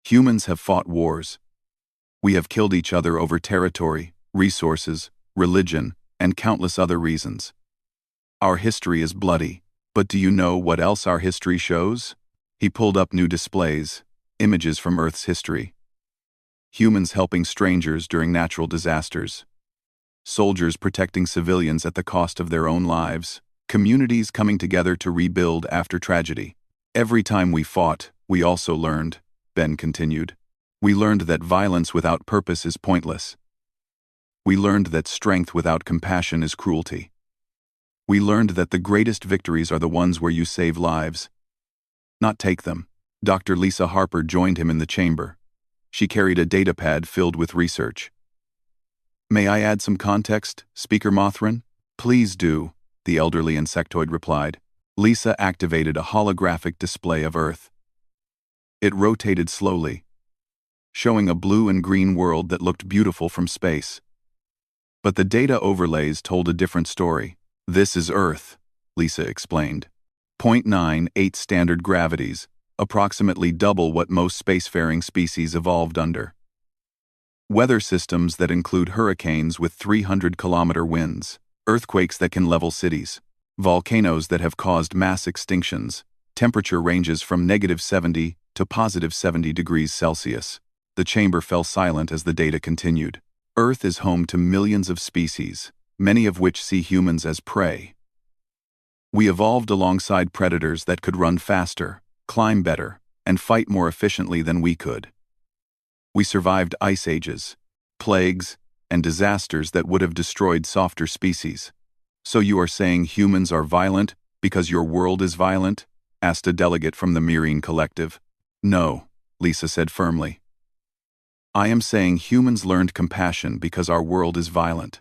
"Humans have fought wars. We have killed each other over territory, resources, religion, and countless other reasons. Our history is bloody, but do you know what else our history shows?" He pulled up new displays, images from Earth's history. Humans helping strangers during natural disasters. Soldiers protecting civilians at the cost of their own lives. Communities coming together to rebuild after tragedy. Every time we fought, we also learned, Ben continued. We learned that violence without purpose is pointless. We learned that strength without compassion is cruelty. We learned that the greatest victories are the ones where you save lives, not take them. Dr. Lisa Harper joined him in the chamber. She carried a datapad filled with research. May I add some context, Speaker Mothran? Please do, the elderly insectoid replied. Lisa activated a holographic display of Earth. It rotated slowly, showing a blue and green world that looked beautiful from space. But the data overlays told a different story. This is Earth, Lisa explained. 0.98 standard gravities, approximately double what most spacefaring species evolved under. Weather systems that include hurricanes with 300-kilometer winds, earthquakes that can level cities, volcanoes that have caused mass extinctions, temperature ranges from -70 to +70 degrees Celsius. The chamber fell silent as the data continued. Earth is home to millions of species, many of which see humans as prey. We evolved alongside predators that could run faster, climb better, and fight more efficiently than we could. We survived ice ages, plagues, and disasters that would have destroyed softer species. So you are saying humans are violent because your world is violent? Asked a delegate from the Myrine Collective. No, Lisa said firmly. I am saying humans learned compassion because our world is violent.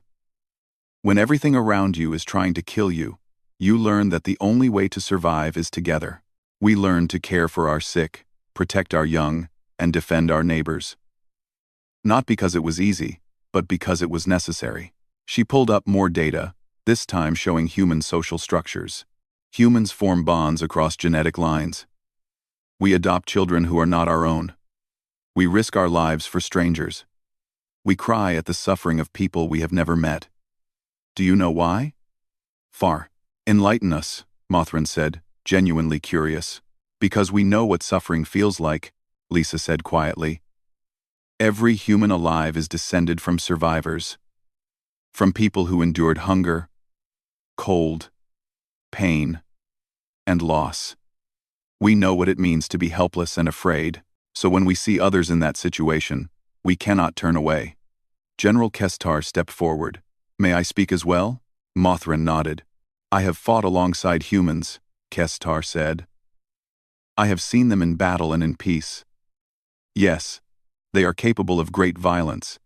When everything around you is trying to kill you, you learn that the only way to survive is together. We learn to care for our sick, protect our young, and defend our neighbors. Not because it was easy, but because it was necessary. She pulled up more data, this time showing human social structures. Humans form bonds across genetic lines. We adopt children who are not our own. We risk our lives for strangers. We cry at the suffering of people we have never met. Do you know why? Far. Enlighten us, Mothran said, genuinely curious. Because we know what suffering feels like, Lisa said quietly. Every human alive is descended from survivors. From people who endured hunger, cold, pain, and loss. We know what it means to be helpless and afraid, so when we see others in that situation, we cannot turn away. General Kestar stepped forward. May I speak as well? Mothran nodded. I have fought alongside humans, Kestar said. I have seen them in battle and in peace. Yes, they are capable of great violence.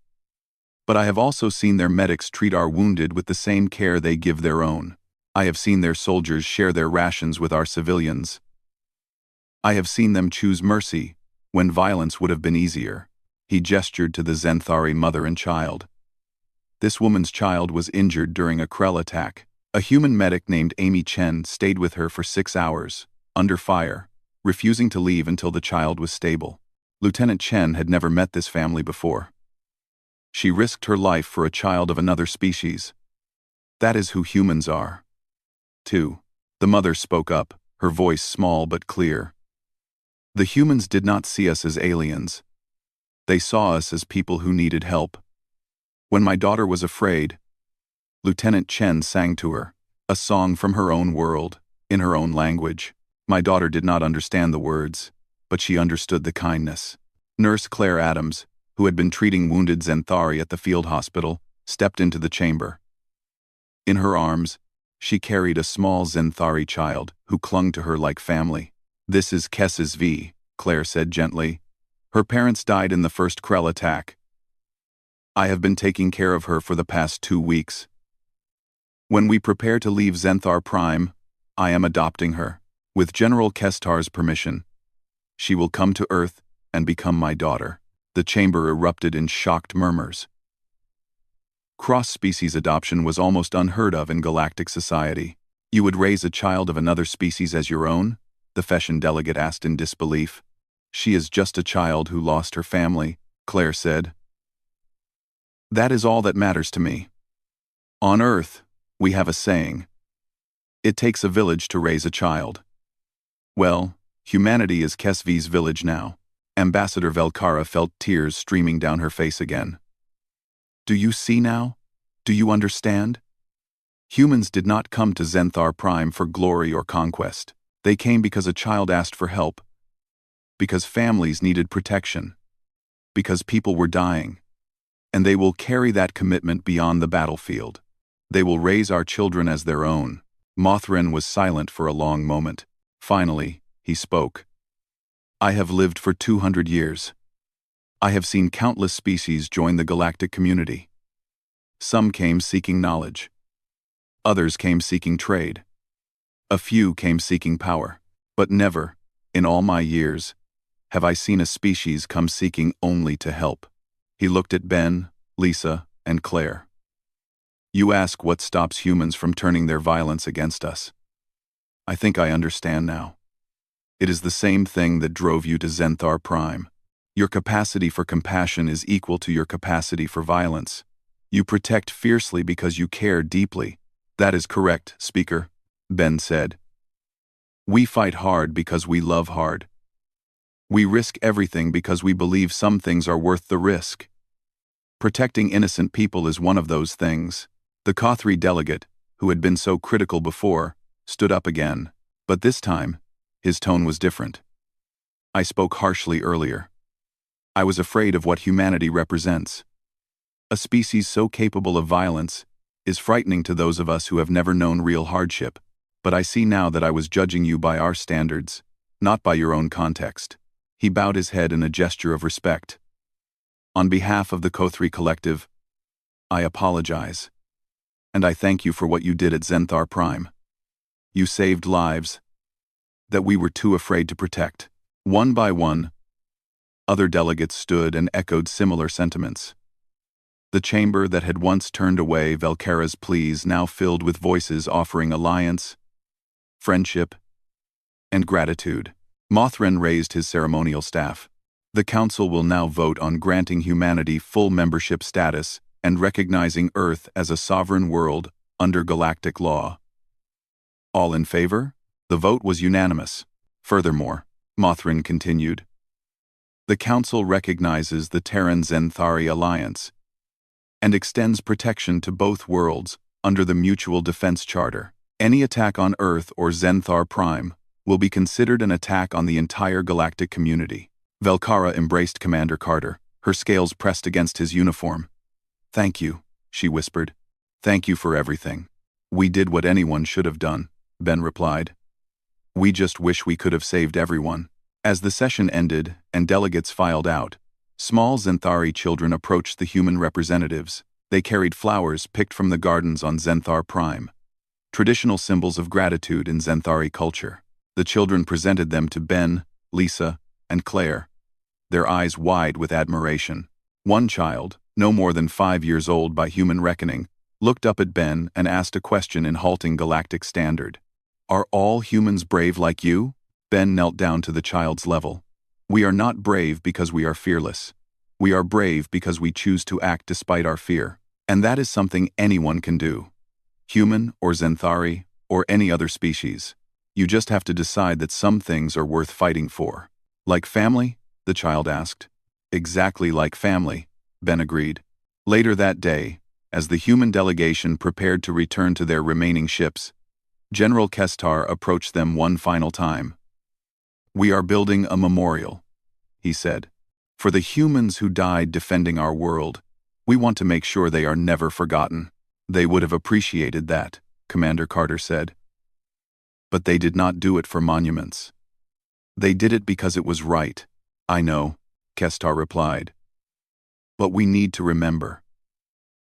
But I have also seen their medics treat our wounded with the same care they give their own. I have seen their soldiers share their rations with our civilians. I have seen them choose mercy when violence would have been easier. He gestured to the Zenthari mother and child. This woman's child was injured during a Krell attack. A human medic named Amy Chen stayed with her for 6 hours, under fire, refusing to leave until the child was stable. Lieutenant Chen had never met this family before. She risked her life for a child of another species. That is who humans are. 2. The mother spoke up, her voice small but clear. The humans did not see us as aliens. They saw us as people who needed help. When my daughter was afraid, Lieutenant Chen sang to her, a song from her own world, in her own language. My daughter did not understand the words, but she understood the kindness. Nurse Claire Adams, who had been treating wounded Zenthari at the field hospital, stepped into the chamber. In her arms, she carried a small Zenthari child who clung to her like family. This is Kess's V, Claire said gently. Her parents died in the first Krell attack. I have been taking care of her for the past 2 weeks. When we prepare to leave Zenthar Prime, I am adopting her, with General Kestar's permission. She will come to Earth and become my daughter. The chamber erupted in shocked murmurs. Cross-species adoption was almost unheard of in galactic society. You would raise a child of another species as your own? The Feshan delegate asked in disbelief. She is just a child who lost her family, Claire said. That is all that matters to me. On Earth, we have a saying. It takes a village to raise a child. Well, humanity is Kesvi's village now, Ambassador Velkara felt tears streaming down her face again. Do you see now? Do you understand? Humans did not come to Zenthar Prime for glory or conquest. They came because a child asked for help, because families needed protection, because people were dying. And they will carry that commitment beyond the battlefield. They will raise our children as their own. Mothrin was silent for a long moment. Finally, he spoke. I have lived for 200 years. I have seen countless species join the galactic community. Some came seeking knowledge. Others came seeking trade. A few came seeking power. But never, in all my years, have I seen a species come seeking only to help. He looked at Ben, Lisa, and Claire. You ask what stops humans from turning their violence against us. I think I understand now. It is the same thing that drove you to Zenthar Prime. Your capacity for compassion is equal to your capacity for violence. You protect fiercely because you care deeply. That is correct, Speaker, Ben said. We fight hard because we love hard. We risk everything because we believe some things are worth the risk. Protecting innocent people is one of those things. The Kothri delegate, who had been so critical before, stood up again, but this time, his tone was different. I spoke harshly earlier. I was afraid of what humanity represents. A species so capable of violence is frightening to those of us who have never known real hardship, but I see now that I was judging you by our standards, not by your own context. He bowed his head in a gesture of respect. On behalf of the Kothri Collective, I apologize. And I thank you for what you did at Zenthar Prime. You saved lives that we were too afraid to protect. One by one, other delegates stood and echoed similar sentiments. The chamber that had once turned away Velkara's pleas now filled with voices offering alliance, friendship, and gratitude. Mothrin raised his ceremonial staff. The Council will now vote on granting humanity full membership status and recognizing Earth as a sovereign world under galactic law. All in favor? The vote was unanimous. Furthermore, Mothrin continued, the Council recognizes the Terran-Zenthari alliance and extends protection to both worlds under the Mutual Defense Charter. Any attack on Earth or Zenthar Prime will be considered an attack on the entire galactic community. Velkara embraced Commander Carter, her scales pressed against his uniform. Thank you, she whispered. Thank you for everything. We did what anyone should have done, Ben replied. We just wish we could have saved everyone. As the session ended and delegates filed out, small Zenthari children approached the human representatives. They carried flowers picked from the gardens on Zenthar Prime, traditional symbols of gratitude in Zenthari culture. The children presented them to Ben, Lisa, and Claire, their eyes wide with admiration. One child, no more than 5 years old by human reckoning, looked up at Ben and asked a question in halting galactic standard. Are all humans brave like you? Ben knelt down to the child's level. We are not brave because we are fearless. We are brave because we choose to act despite our fear. And that is something anyone can do. Human or Zenthari or any other species. You just have to decide that some things are worth fighting for. Like family? The child asked. Exactly like family, Ben agreed. Later that day, as the human delegation prepared to return to their remaining ships, General Kestar approached them one final time. We are building a memorial, he said. For the humans who died defending our world, we want to make sure they are never forgotten. They would have appreciated that, Commander Carter said. But they did not do it for monuments. They did it because it was right. I know, Kestar replied. But we need to remember.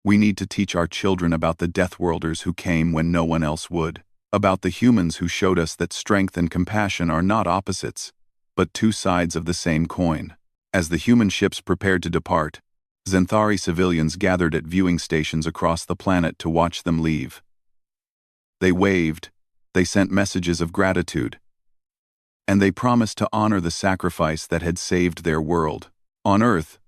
We need to teach our children about the Deathworlders who came when no one else would. About the humans who showed us that strength and compassion are not opposites, but two sides of the same coin. As the human ships prepared to depart, Zenthari civilians gathered at viewing stations across the planet to watch them leave. They waved, they sent messages of gratitude, and they promised to honor the sacrifice that had saved their world. On Earth,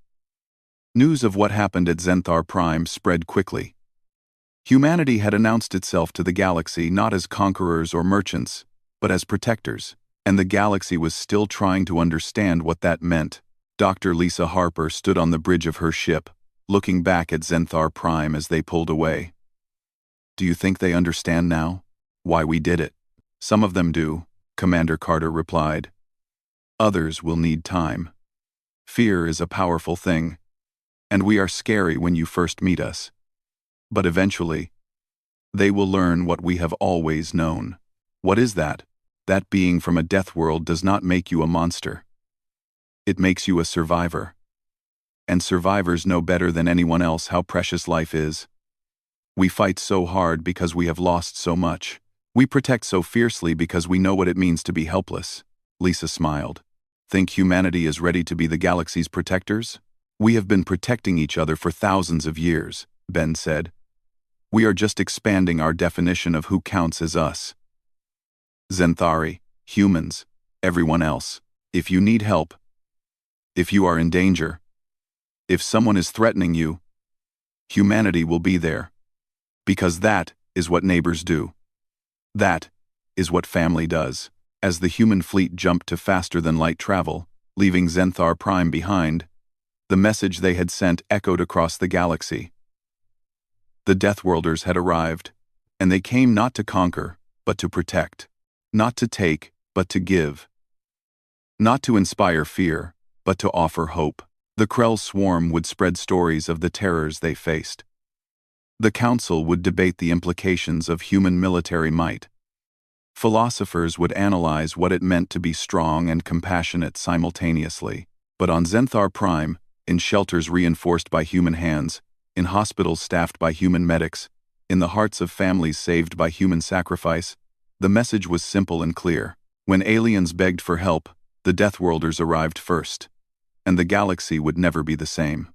news of what happened at Zenthar Prime spread quickly. Humanity had announced itself to the galaxy not as conquerors or merchants, but as protectors, and the galaxy was still trying to understand what that meant. Dr. Lisa Harper stood on the bridge of her ship, looking back at Zenthar Prime as they pulled away. Do you think they understand now? Why we did it? Some of them do, Commander Carter replied. Others will need time. Fear is a powerful thing, and we are scary when you first meet us. But eventually, they will learn what we have always known. What is that? That being from a death world does not make you a monster. It makes you a survivor. And survivors know better than anyone else how precious life is. We fight so hard because we have lost so much. We protect so fiercely because we know what it means to be helpless. Lisa smiled. Think humanity is ready to be the galaxy's protectors? We have been protecting each other for thousands of years, Ben said. We are just expanding our definition of who counts as us. Zenthari, humans, everyone else. If you need help, if you are in danger, if someone is threatening you, humanity will be there. Because that is what neighbors do. That is what family does. As the human fleet jumped to faster-than-light travel, leaving Zenthar Prime behind, the message they had sent echoed across the galaxy. The Deathworlders had arrived, and they came not to conquer, but to protect. Not to take, but to give. Not to inspire fear, but to offer hope. The Krell swarm would spread stories of the terrors they faced. The Council would debate the implications of human military might. Philosophers would analyze what it meant to be strong and compassionate simultaneously. But on Zenthar Prime, in shelters reinforced by human hands, in hospitals staffed by human medics, in the hearts of families saved by human sacrifice, the message was simple and clear. When aliens begged for help, the Deathworlders arrived first, and the galaxy would never be the same.